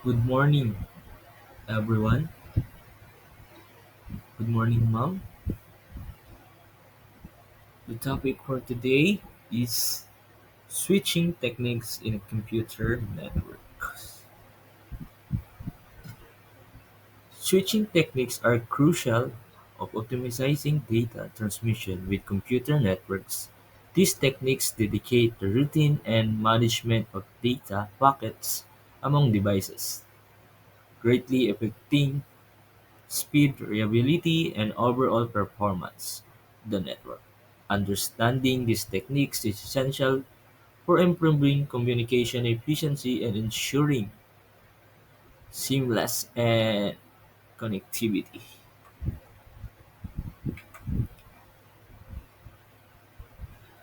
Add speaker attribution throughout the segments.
Speaker 1: Good morning, everyone. Good morning, ma'am. The topic for today is switching techniques in a computer network. Switching techniques are crucial of optimizing data transmission with computer networks. These techniques dedicate the routine and management of data packets among devices, greatly affecting speed, reliability, and overall performance of the network. Understanding these techniques is essential for improving communication efficiency and ensuring seamless and connectivity.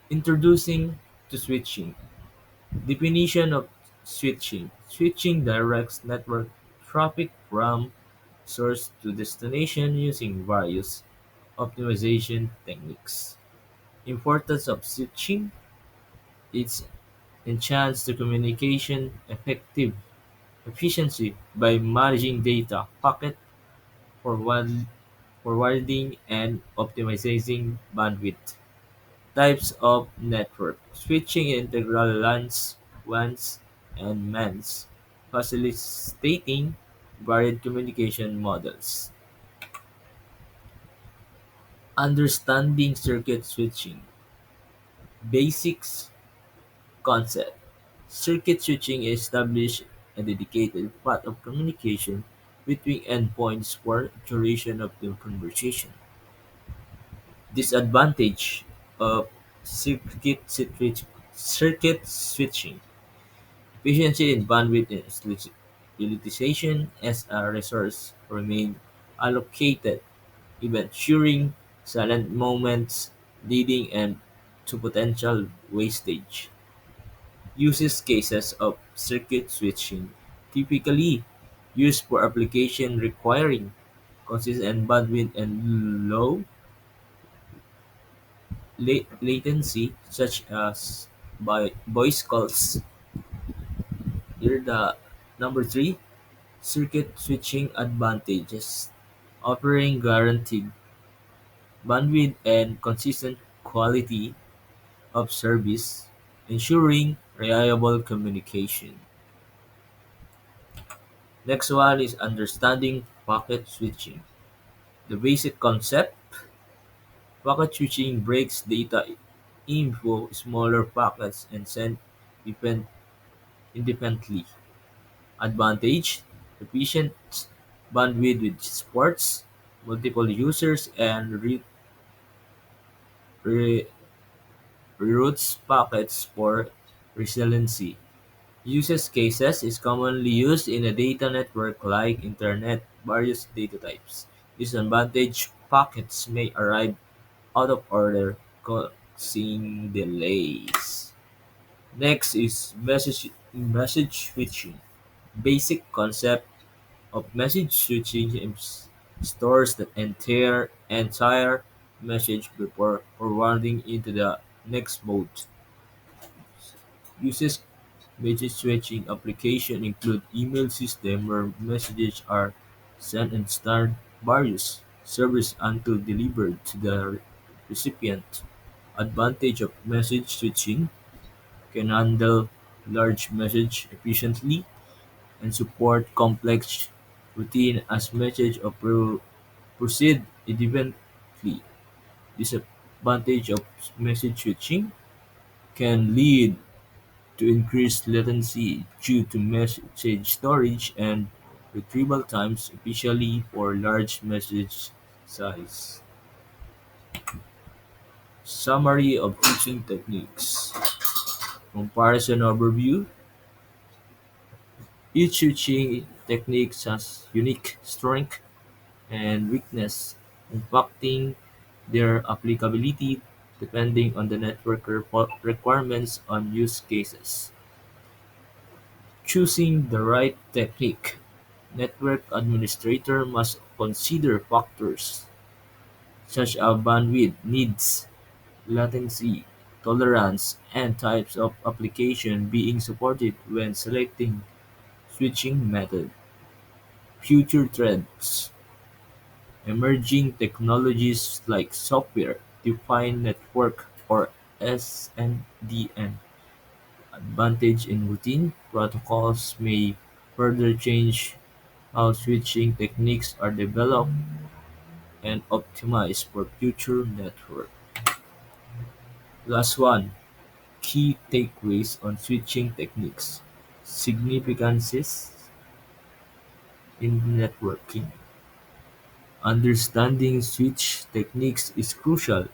Speaker 1: Introducing to switching. Definition of switching. Switching directs network traffic from source to destination using various optimization techniques. Importance of switching. It's enhance the communication effective efficiency by managing data packet forward, forwarding and optimizing bandwidth. Types of network: switching integral LANs, WANs, and MANs, facilitating varied communication models. Understanding circuit switching. Basics concept. Circuit switching establishes a dedicated path of communication between endpoints for duration of the conversation. Disadvantage of circuit switching: efficiency in bandwidth and utilization as a resource remain allocated even during silent moments, leading and to potential wastage. Uses cases of circuit switching typically used for application requiring consistent bandwidth and low latency such as by voice calls. Here the number three, circuit switching advantages: offering guaranteed bandwidth and consistent quality of service, ensuring reliable communication. Next one is understanding packet switching. The basic concept: packet switching breaks data into smaller packets and sent depend independently. Advantage: efficient bandwidth which supports multiple users and re- reroutes packets for resiliency. Uses cases is commonly used in a data network like internet, various data types. Disadvantage: packets may arrive out of order, causing delays. Next is message switching. Basic concept of message switching is stores the entire message before forwarding into the next mode. Uses message switching application include email system where messages are sent and start various servers until delivered to the recipient. Advantage of message switching: can handle large message efficiently and support complex routine as message proceed independently. Disadvantage of message switching: can lead to increased latency due to message storage and retrieval times, especially for large message size. Summary of teaching techniques. Comparison overview. Each switching technique has unique strength and weakness, impacting their applicability depending on the network requirements and use cases. Choosing the right technique. Network administrator must consider factors such as bandwidth needs, latency tolerance, and types of application being supported when selecting switching method. Future trends. Emerging technologies like software-defined network or SNDN advantage in routine protocols may further change how switching techniques are developed and optimized for future network. Last one, key takeaways on switching techniques. Significances in networking. Understanding switch techniques is crucial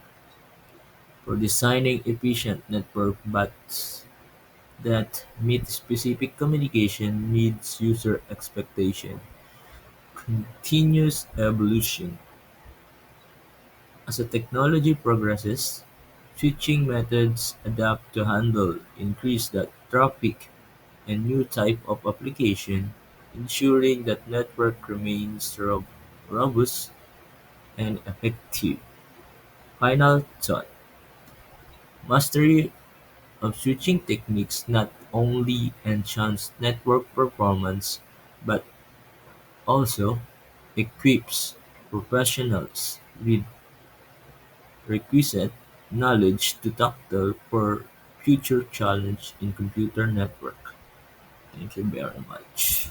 Speaker 1: for designing efficient network paths that meet specific communication needs user expectation. Continuous evolution. As the technology progresses, switching methods adapt to handle increased data traffic and new type of application, ensuring that network remains robust and effective. Final thought: mastery of switching techniques not only enhances network performance but also equips professionals with requisite knowledge to tackle for future challenges in computer network. Thank you very much.